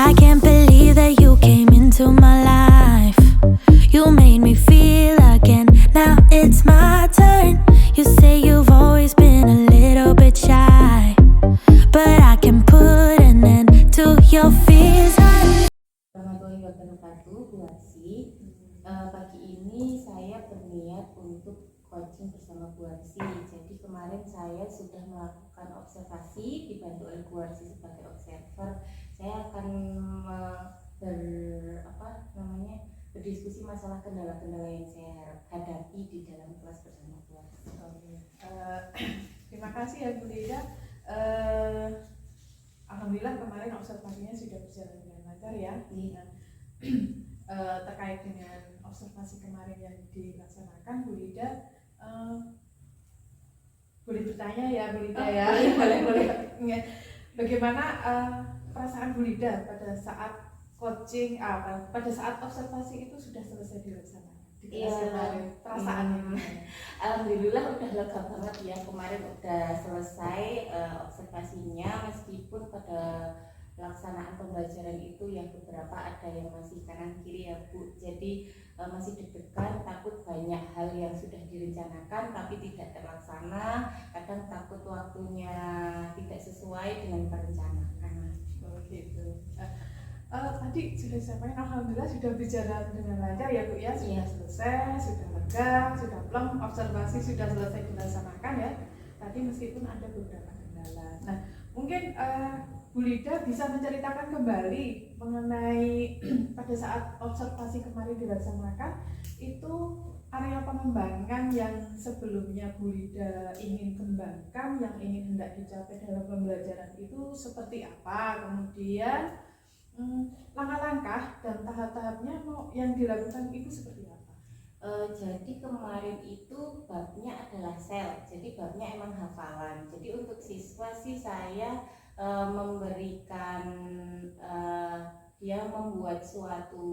I can't believe that you came into my life. You made me feel again, now it's my turn. You say you've always been a little bit shy, but I can put an end to your fears. Warahmatullahi wabarakatuh, Bu Arsi. Pagi ini saya berniat untuk coaching bersama Bu Arsi. Jadi kemarin saya sudah melakukan observasi dibantu oleh Bu Arsi sebagai observer. Saya akan berdiskusi masalah kendala-kendala yang saya hadapi di dalam kelas bersama Bu Arsi. Terima kasih ya Bu Lida. Alhamdulillah kemarin observasinya sudah berjalan dengan lancar ya. Terkait dengan observasi kemarin yang dilaksanakan, Bu Lida boleh bertanya ya Bu Lida ya. Boleh. Bagaimana perasaan Bu Lida pada saat coaching, pada saat observasi itu sudah selesai dilaksanakan? Perasaannya Alhamdulillah udah lega banget ya, kemarin udah selesai observasinya, meskipun pada pelaksanaan pembelajaran itu yang beberapa ada yang masih kanan kiri ya Bu, jadi masih deg-degan, takut banyak hal yang sudah direncanakan tapi tidak terlaksana, kadang takut waktunya tidak sesuai dengan perencanaan. Begitu. Tadi sudah disampaikan, alhamdulillah sudah berjalan dengan lancar ya Bu ya, sudah selesai, sudah lega, sudah plong, observasi sudah selesai dilaksanakan ya. Tadi meskipun ada beberapa kendala. Nah, mungkin Bu Lida bisa menceritakan kembali mengenai pada saat observasi kemarin dilaksanakan itu area pengembangan yang sebelumnya Bu Lida ingin kembangkan, yang ingin hendak dicapai dalam pembelajaran itu seperti apa, kemudian langkah-langkah dan tahap-tahapnya yang dilakukan itu seperti apa? Jadi kemarin itu babnya adalah sel, jadi babnya emang hafalan. Jadi untuk siswa sih saya memberikan dia membuat suatu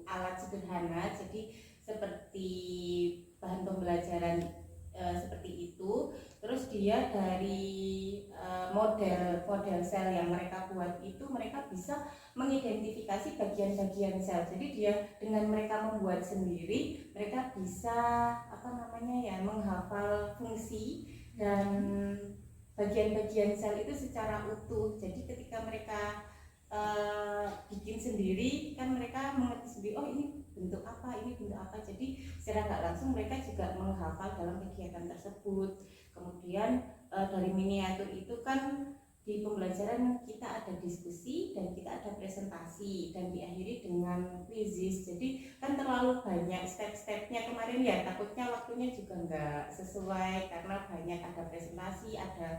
alat sederhana, jadi seperti bahan pembelajaran seperti itu. Terus dia dari model sel yang mereka buat itu, mereka bisa mengidentifikasi bagian-bagian sel. Jadi dia dengan mereka membuat sendiri, mereka bisa menghafal fungsi dan bagian-bagian sel itu secara utuh. Jadi ketika mereka bikin sendiri kan mereka mengerti sendiri, oh ini bentuk apa, ini bentuk apa. Jadi secara nggak langsung mereka juga menghafal dalam kegiatan tersebut. Kemudian dari miniatur itu kan di pembelajaran kita ada diskusi dan kita ada presentasi dan diakhiri dengan quizzes. Jadi kan terlalu banyak step-stepnya kemarin ya, takutnya waktunya juga nggak sesuai karena banyak, ada presentasi, ada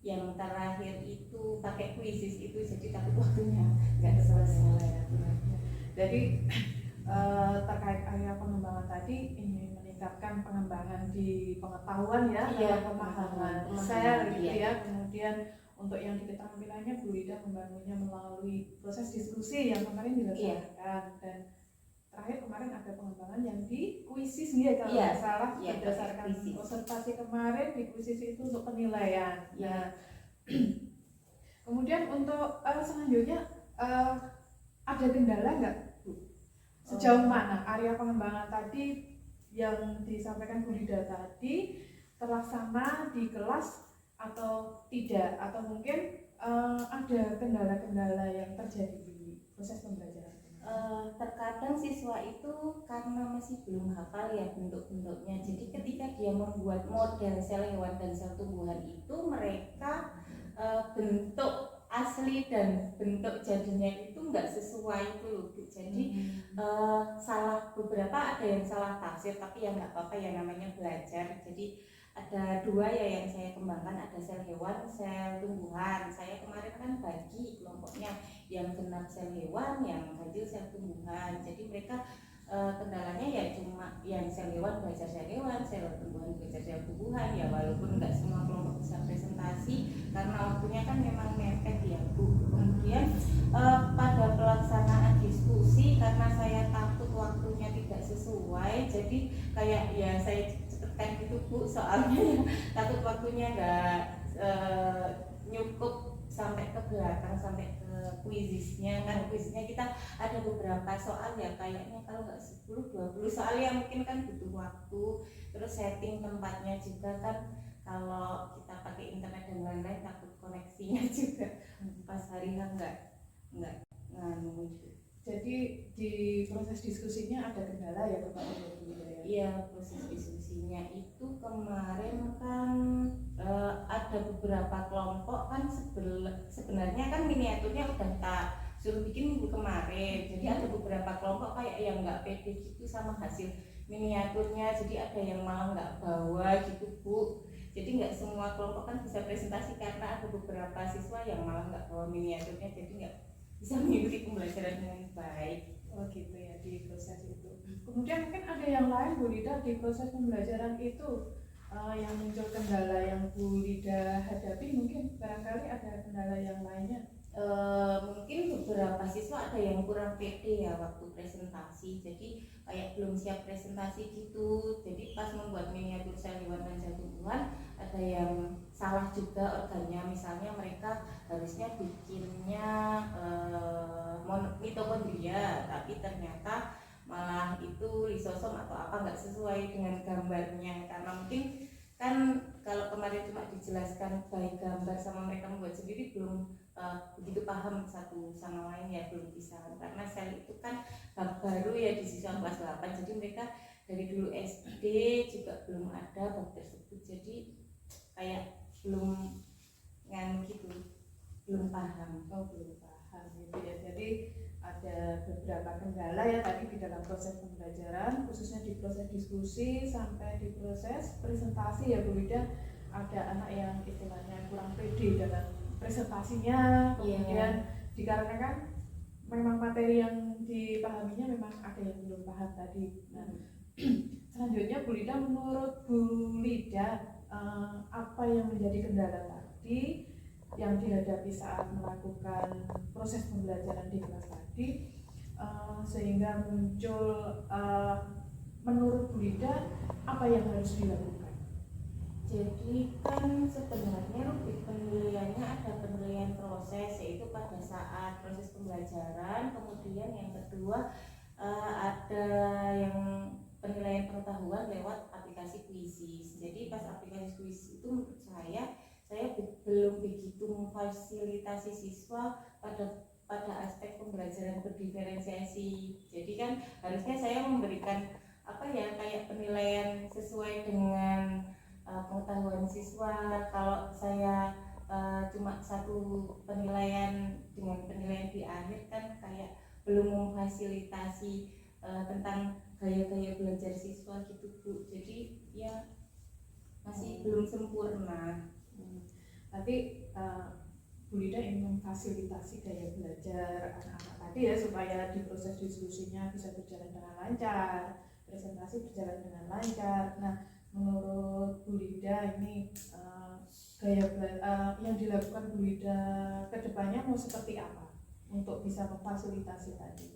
yang terakhir itu pakai quizzes itu, jadi takut waktunya nggak selesai. Jadi terkait area pengembangan tadi ingin meningkatkan pengembangan di pengetahuan ya, pemahaman sel gitu ya. Kemudian untuk yang di keterampilannya Bu Lida membangunnya melalui proses diskusi yang kemarin dilaksanakan, dan terakhir kemarin ada pengembangan yang di quizzes ya kalau nggak salah, berdasarkan observasi kemarin di quizzes itu untuk penilaian. Nah, kemudian untuk selanjutnya ada kendala nggak Bu? Sejauh mana area pengembangan tadi yang disampaikan Bu Lida tadi terlaksana di kelas atau tidak, atau mungkin ada kendala-kendala yang terjadi di proses pembelajaran? Terkadang siswa itu karena masih belum hafal ya bentuk-bentuknya, jadi ketika dia membuat model sel hewan dan sel tumbuhan itu, mereka bentuk asli dan bentuk jadinya itu nggak sesuai itu loh Bu. Jadi salah, beberapa ada yang salah tafsir, tapi ya nggak apa-apa ya, namanya belajar. Jadi ada dua ya yang saya kembangkan, ada sel hewan, sel tumbuhan. Saya kemarin kan bagi kelompoknya, yang genap sel hewan, yang ganjil sel tumbuhan. Jadi mereka kendalanya ya cuma yang sel hewan belajar sel hewan, sel tumbuhan belajar sel tumbuhan ya, walaupun nggak semua kelompok bisa presentasi karena waktunya kan memang mepet ya Bu. Kemudian pada pelaksanaan diskusi karena saya takut waktunya tidak sesuai, jadi kayak ya saya cepetkan gitu Bu, soalnya takut waktunya nggak nyukup sampai ke belakang, sampai ke kuisisnya. Kan kuisisnya kita ada beberapa soal ya, kayaknya kalau nggak 10-20 soal ya, mungkin kan butuh waktu. Terus setting tempatnya juga kan, kalau kita pakai internet dan lain-lain takut koneksinya juga pas hari nggak nganu. Jadi di proses diskusinya ada kendala ya Bapak Ibu ya? Iya, proses diskusinya itu kemarin kan ada beberapa kelompok kan, sebenarnya kan miniaturnya udah tak suruh bikin minggu kemarin. Jadi ada beberapa kelompok kayak yang nggak pede gitu sama hasil miniaturnya, jadi ada yang malah nggak bawa gitu Bu. Jadi nggak semua kelompok kan bisa presentasi karena ada beberapa siswa yang malah nggak bawa miniaturnya, jadi nggak bisa mengikuti pembelajaran dengan baik. Oh gitu ya, di proses itu. Kemudian mungkin ada yang lain Bu Lida di proses pembelajaran itu yang muncul kendala yang Bu Lida hadapi, mungkin barangkali ada kendala yang lainnya. Mungkin beberapa siswa ada yang kurang pede ya waktu presentasi, jadi kayak belum siap presentasi gitu. Jadi pas membuat miniatur sel hewan dan tumbuhan ada yang salah juga organnya, misalnya mereka harusnya bikinnya mitokondria, tapi ternyata malah itu lisosom atau apa, nggak sesuai dengan gambarnya. Karena mungkin kan kalau kemarin cuma dijelaskan by gambar sama mereka membuat sendiri, belum begitu paham satu sama lain ya, belum bisa. Karena sel itu kan bab baru ya di siswa kelas 8, jadi mereka dari dulu SD juga belum ada bab tersebut, jadi kayak belum gitu, belum paham. Belum paham gitu ya. Jadi ada beberapa kendala ya tadi di dalam proses pembelajaran, khususnya di proses diskusi sampai di proses presentasi ya Bu Lida. Ada anak yang istilahnya kurang pede dalam presentasinya, kemudian dikarenakan memang materi yang dipahaminya memang ada yang belum paham tadi. Nah, selanjutnya Bu Lida, menurut Bu Lida apa yang menjadi kendala tadi yang dihadapi saat melakukan proses pembelajaran di kelas tadi, sehingga muncul menurut Bu Lida apa yang harus dilakukan? Jadi kan sebenarnya rubrik penilaiannya ada penilaian proses, yaitu pada saat proses pembelajaran. Kemudian yang kedua ada yang penilaian pengetahuan lewat aplikasi Quizzes. Jadi pas aplikasi Quizzes itu menurut saya belum begitu memfasilitasi siswa pada aspek pembelajaran berdiferensiasi. Jadi kan harusnya saya memberikan kayak penilaian sesuai dengan pengetahuan siswa. Kalau saya cuma satu penilaian dengan penilaian di akhir kan kayak belum memfasilitasi tentang gaya-gaya belajar siswa gitu Bu. Jadi ya masih belum sempurna. Tapi Bu Lida ingin memfasilitasi gaya belajar anak-anak tadi ya, supaya di proses diskusinya bisa berjalan dengan lancar, presentasi berjalan dengan lancar. Nah, menurut Bu Lida ini gaya yang dilakukan Bu Lida kedepannya mau seperti apa untuk bisa memfasilitasi tadi?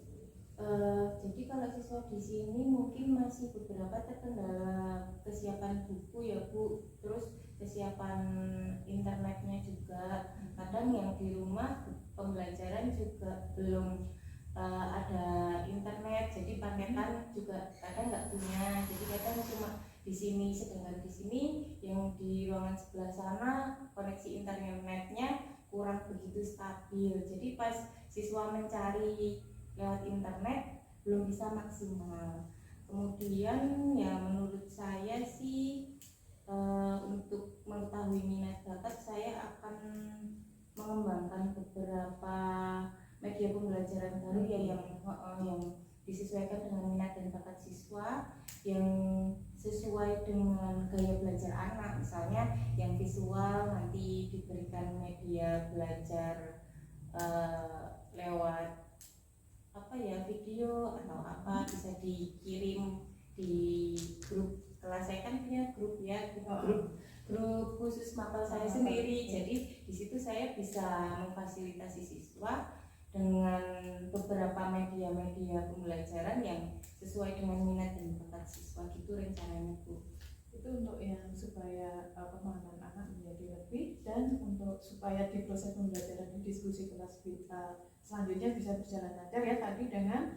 Jadi kalau siswa di sini mungkin masih beberapa terkendala kesiapan buku ya Bu, terus kesiapan internetnya juga. Kadang yang di rumah pembelajaran juga belum ada internet, jadi paketan juga kadang nggak punya. Jadi kadang cuma di sini, sedangkan di sini yang di ruangan sebelah sana koneksi internetnya kurang begitu stabil. Jadi pas siswa mencari lewat internet belum bisa maksimal. Kemudian ya menurut saya sih untuk mengetahui minat bakat, saya akan mengembangkan beberapa media pembelajaran baru ya yang disesuaikan dengan minat dan bakat siswa, yang sesuai dengan gaya belajar anak. Misalnya yang visual nanti diberikan media belajar lewat video atau apa, bisa dikirim di grup kelas. Saya kan punya grup ya, grup khusus mapel saya sendiri. Jadi di situ saya bisa memfasilitasi siswa dengan beberapa media pembelajaran yang sesuai dengan minat dan bakat siswa gitu rencananya Bu. Itu untuk yang supaya pemahaman anak menjadi lebih, dan untuk supaya di proses pembelajaran di diskusi kelas selanjutnya bisa berjalan lancar ya, tadi dengan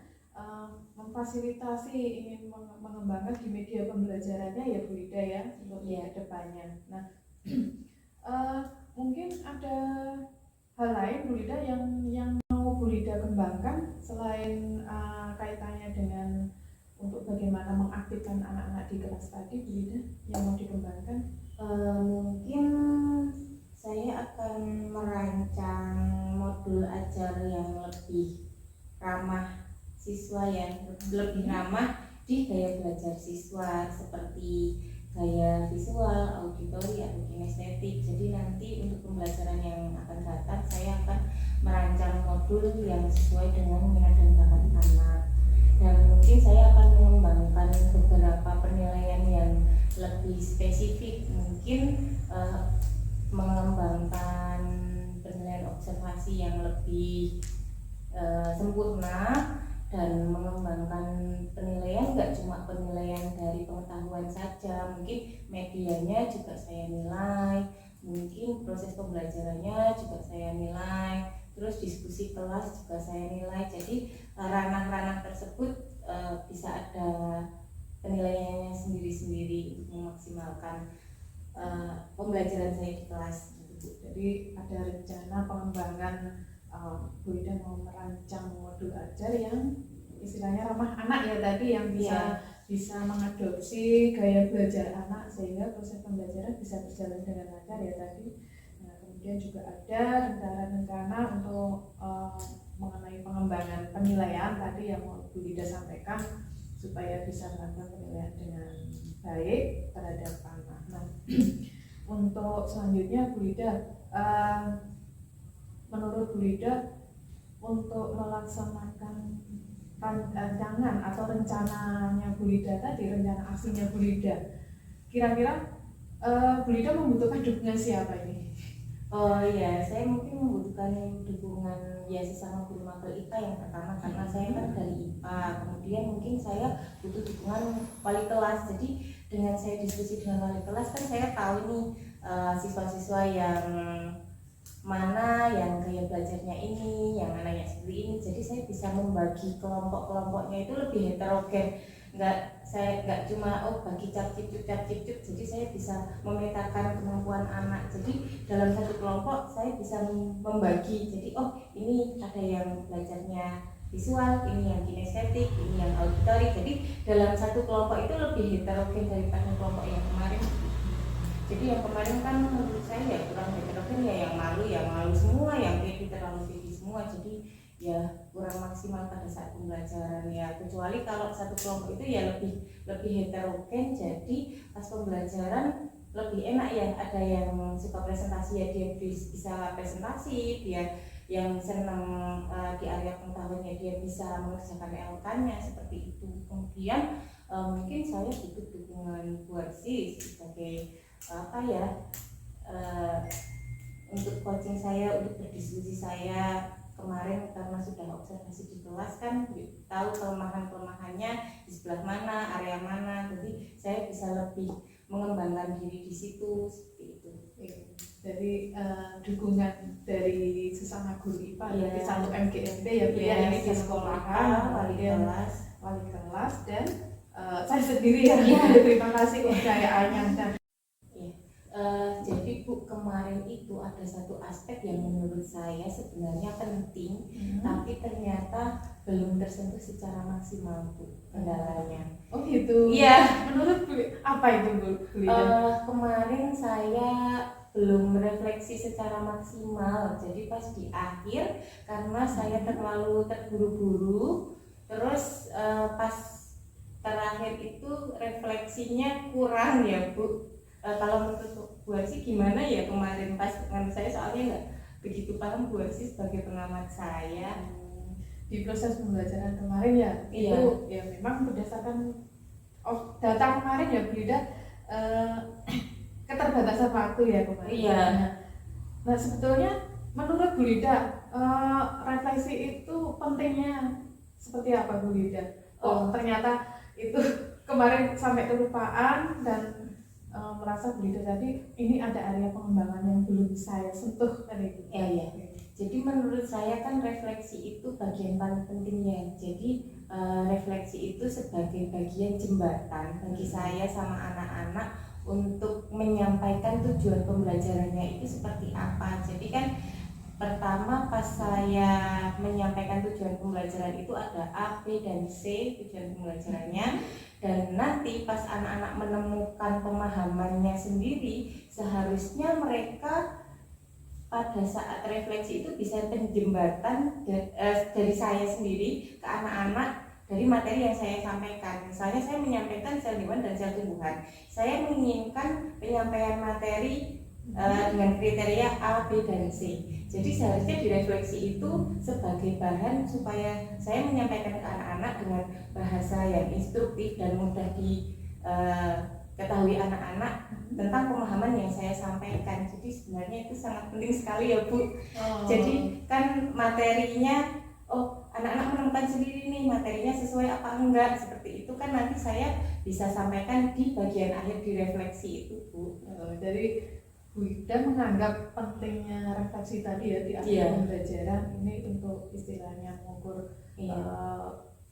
memfasilitasi ingin mengembangkan di media pembelajarannya ya Bu Ida ya, untuk di kedepannya. Nah mungkin ada hal lain Bu Ida yang mau Bu Ida kembangkan selain kaitannya dengan untuk bagaimana mengaktifkan anak-anak di kelas tadi, Bu Ida, yang mau dikembangkan? Mungkin saya akan merancang modul ajar yang lebih ramah siswa, yang lebih ramah di gaya belajar siswa, seperti gaya visual, auditori, atau kinestetik. Jadi nanti untuk pembelajaran yang akan datang saya akan merancang modul yang sesuai dengan minat dan bakat anak, dan mungkin saya akan mengembangkan beberapa penilaian yang lebih spesifik, mungkin mengembangkan penilaian observasi yang lebih sempurna, dan mengembangkan penilaian nggak cuma penilaian dari pengetahuan saja, mungkin medianya juga saya nilai, mungkin proses pembelajarannya juga saya nilai, terus diskusi kelas juga saya nilai. Jadi ranah-ranah tersebut bisa ada penilaiannya sendiri-sendiri untuk memaksimalkan pembelajaran saya di kelas. Jadi ada rencana pengembangan, Bu Ida mau merancang modul ajar yang istilahnya ramah anak ya tadi, yang bisa mengadopsi gaya belajar anak sehingga proses pembelajaran bisa berjalan dengan lancar ya tadi. Nah, kemudian juga ada rencana untuk mengenai pengembangan penilaian tadi yang mau Bu Ida sampaikan, supaya bisa melakukan penilaian dengan baik terhadap anak. Nah, untuk selanjutnya Bu Ida, menurut Bu Ida untuk melaksanakan rancangan atau rencananya Bu Ida tadi, rencana aksinya Bu Ida, kira-kira Bu Ida membutuhkan dukungan siapa ini? Oh iya, saya mungkin membutuhkan dukungan ya sesama guru mapel IPA yang pertama, karena saya kan dari IPA. Kemudian mungkin saya butuh dukungan wali kelas. Jadi dengan saya diskusi dengan wali kelas kan saya tahu nih siswa-siswa yang mana yang gaya belajarnya ini, yang mana yang seperti ini. Jadi saya bisa membagi kelompok-kelompoknya itu lebih heterogen. Saya nggak cuma bagi cap-cip-cup. Jadi saya bisa memetakan kemampuan anak. Jadi dalam satu kelompok saya bisa membagi. Jadi ini ada yang belajarnya visual, ini yang kinestetik, ini yang auditori. Jadi dalam satu kelompok itu lebih heterogen daripada kelompok yang kemarin. Jadi yang kemarin kan menurut saya ya kurang heterogen, ya yang malu semua, yang pede terlalu pede semua. Jadi ya kurang maksimal pada saat pembelajaran ya, kecuali kalau satu kelompok itu ya lebih heterogen. Jadi pas pembelajaran lebih enak ya, ada yang suka presentasi ya dia bisa presentasi, dia yang senang di area pengetahuannya dia bisa mengerjakan LK-nya seperti itu. Kemudian mungkin saya butuh dukungan buat sebagai untuk coaching saya, untuk berdiskusi saya kemarin, karena sudah observasi di kelas kan tahu kelemahannya di sebelah mana, area mana. Jadi saya bisa lebih mengembangkan diri di situ seperti itu. Jadi dukungan dari sesama guru IPA dari satu MGMP ya Bu ya, ini di sekolahan, wali kelas dan saya sendiri ya. Terima kasih kepercayaannya. Dan jadi Bu, kemarin itu ada satu aspek yang menurut saya sebenarnya penting, tapi ternyata belum tersentuh secara maksimal Bu, kendalanya. Oh gitu. Iya. Menurut Bu, apa itu Bu? Kemarin saya belum merefleksi secara maksimal. Jadi pas di akhir, karena saya terlalu terburu-buru, terus pas terakhir itu refleksinya kurang ya Bu. Kalau menurut Bu Arsi gimana ya kemarin pas dengan saya, soalnya nggak begitu paham Bu Arsi sebagai pengamat saya. Di proses pembelajaran kemarin ya, itu ya memang berdasarkan data kemarin ya Bu Ida, keterbatasan waktu ya kemarin. Iya. Nah sebetulnya menurut Bu Ida refleksi itu pentingnya seperti apa Bu Ida? Ternyata itu kemarin sampai kelupaan dan merasa Bu Lida tadi ini ada area pengembangan yang belum saya sentuh tadi itu. Iya. Jadi menurut saya kan refleksi itu bagian paling penting ya. Jadi refleksi itu sebagai bagian jembatan bagi saya sama anak-anak untuk menyampaikan tujuan pembelajarannya itu seperti apa. Jadi kan pertama pas saya menyampaikan tujuan pembelajaran itu ada A, B, dan C tujuan pembelajarannya, dan nanti pas anak-anak menemukan pemahamannya sendiri, seharusnya mereka pada saat refleksi itu bisa penjembatan dari saya sendiri ke anak-anak dari materi yang saya sampaikan. Misalnya saya menyampaikan sel hewan dan sel tumbuhan, saya menginginkan penyampaian materi dengan kriteria A, B, dan C. Jadi seharusnya direfleksi itu sebagai bahan supaya saya menyampaikan ke anak-anak dengan bahasa yang instruktif dan mudah diketahui anak-anak tentang pemahaman yang saya sampaikan. Jadi sebenarnya itu sangat penting sekali ya Bu. Jadi kan materinya, anak-anak menemukan sendiri nih materinya sesuai apa enggak, seperti itu kan nanti saya bisa sampaikan di bagian akhir di refleksi itu Bu. Jadi Bu Ida menganggap pentingnya refleksi tadi ya di akhir pembelajaran ini untuk istilahnya mengukur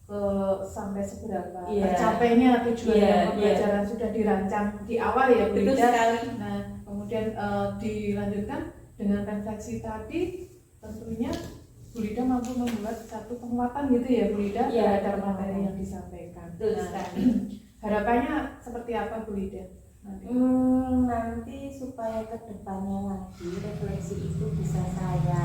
ke sampai seberapa tercapainya tujuan pembelajaran sudah dirancang di awal ya Bu Ida. Nah kemudian dilanjutkan dengan refleksi tadi, tentunya Bu Ida mampu membuat satu penguatan gitu ya Bu Ida terhadap materi yang disampaikan. Harapannya seperti apa Bu Ida? Nanti supaya kedepannya lagi refleksi itu bisa saya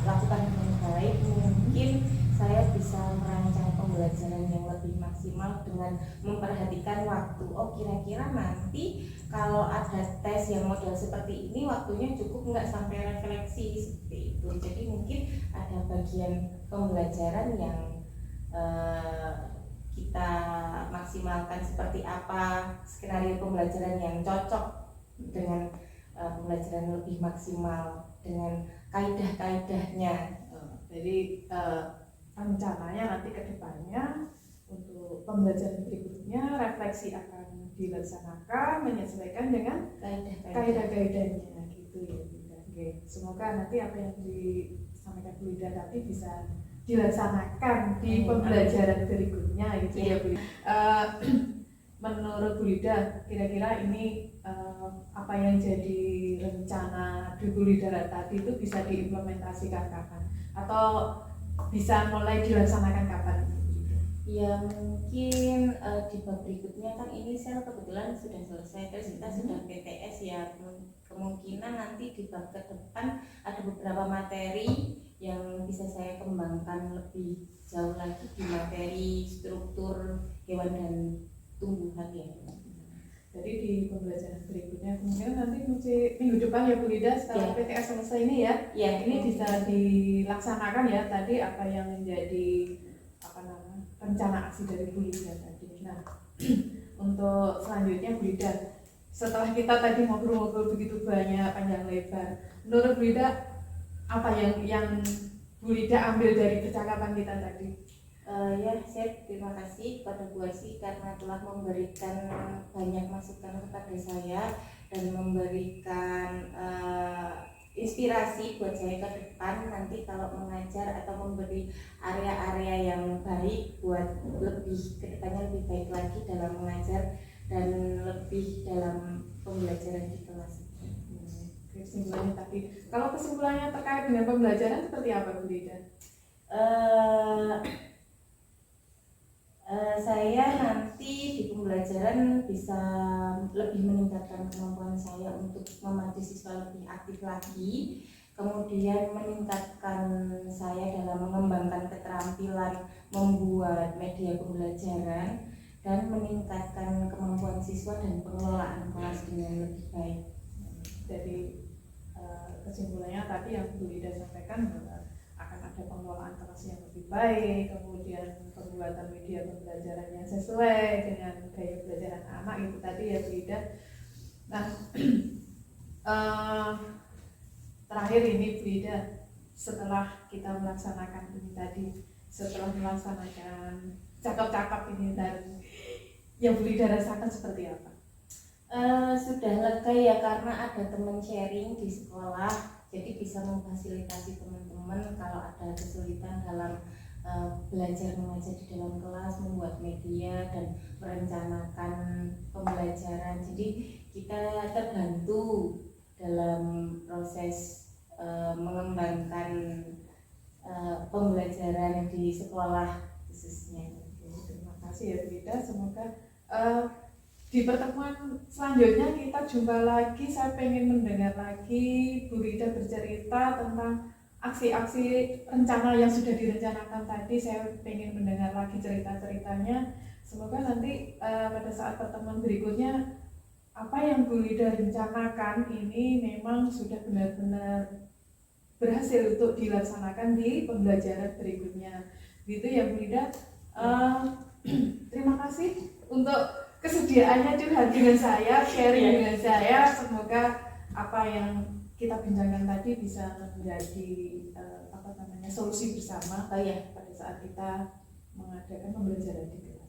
lakukan dengan baik, mungkin saya bisa merancang pembelajaran yang lebih maksimal dengan memperhatikan waktu. Kira-kira nanti kalau ada tes yang model seperti ini waktunya cukup nggak sampai refleksi seperti itu. Jadi mungkin ada bagian pembelajaran yang kita maksimalkan seperti apa skenario pembelajaran yang cocok dengan pembelajaran lebih maksimal dengan kaidah-kaidahnya. Jadi rencananya nanti ke depannya untuk pembelajaran berikutnya refleksi akan dilaksanakan menyesuaikan dengan kaidah-kaidahnya gitu ya. Oke, semoga nanti apa yang disampaikan Bu Ida tadi bisa dilaksanakan di pembelajaran berikutnya gitu ya Bu. Menurut Bu Ida kira-kira ini apa yang jadi rencana di Bu Ida tadi itu bisa diimplementasikan kapan atau bisa mulai dilaksanakan kapan? Ya mungkin di bab berikutnya kan ini sel kebetulan sudah selesai, terus kita sudah PTS ya, kemungkinan nanti di bab ke depan ada beberapa materi yang bisa saya kembangkan lebih jauh lagi di materi struktur hewan dan tumbuhan ya. Jadi di pembelajaran berikutnya kemungkinan nanti minggu depan ya Bu Ida setelah PTS selesai ini ini bisa dilaksanakan ya tadi apa yang menjadi rencana aksi dari Bu Ida tadi. Nah untuk selanjutnya Bu Ida, setelah kita tadi ngobrol-ngobrol begitu banyak panjang lebar, menurut Bu Ida apa yang Bu Ida ambil dari percakapan kita tadi? Saya terima kasih kepada Bu Asi karena telah memberikan banyak masukan kepada saya dan memberikan inspirasi buat saya ke depan nanti kalau mengajar atau memberi area-area yang baik buat lebih kedepannya lebih baik lagi dalam mengajar dan lebih dalam pembelajaran di kelas. Kesimpulannya tadi, kalau kesimpulannya terkait dengan pembelajaran seperti apa Bu Ida? Saya nanti di pembelajaran bisa lebih meningkatkan kemampuan saya untuk memandu siswa lebih aktif lagi, kemudian meningkatkan saya dalam mengembangkan keterampilan membuat media pembelajaran dan meningkatkan kemampuan siswa dan pengelolaan kelas dengan lebih baik. Jadi kesimpulannya tadi yang Bu Ida sampaikan bahwa akan ada pengelolaan kelas yang lebih baik, kemudian pembuatan media pembelajaran yang sesuai dengan gaya belajar anak-anak itu tadi ya Bu Ida. Nah terakhir ini Bu Ida, setelah kita melaksanakan ini tadi, setelah melaksanakan cakap-cakap ini dan yang Bu Ida rasakan seperti apa? Sudah lega ya karena ada teman sharing di sekolah, jadi bisa memfasilitasi teman-teman kalau ada kesulitan dalam belajar mengajar di dalam kelas, membuat media dan merencanakan pembelajaran. Jadi kita terbantu dalam proses mengembangkan pembelajaran di sekolah khususnya. Terima kasih ya Bu Ida, semoga di pertemuan selanjutnya kita jumpa lagi. Saya pengen mendengar lagi Bu Rida bercerita tentang aksi-aksi rencana yang sudah direncanakan tadi. Saya pengen mendengar lagi cerita-ceritanya. Semoga nanti pada saat pertemuan berikutnya apa yang Bu Rida rencanakan ini memang sudah benar-benar berhasil untuk dilaksanakan di pembelajaran berikutnya. Gitu ya Bu Rida. Terima kasih untuk kesediaannya curhat dengan saya, sharing dengan saya. Semoga apa yang kita bincangkan tadi bisa menjadi solusi bersama pada saat kita mengadakan pembelajaran di kelas.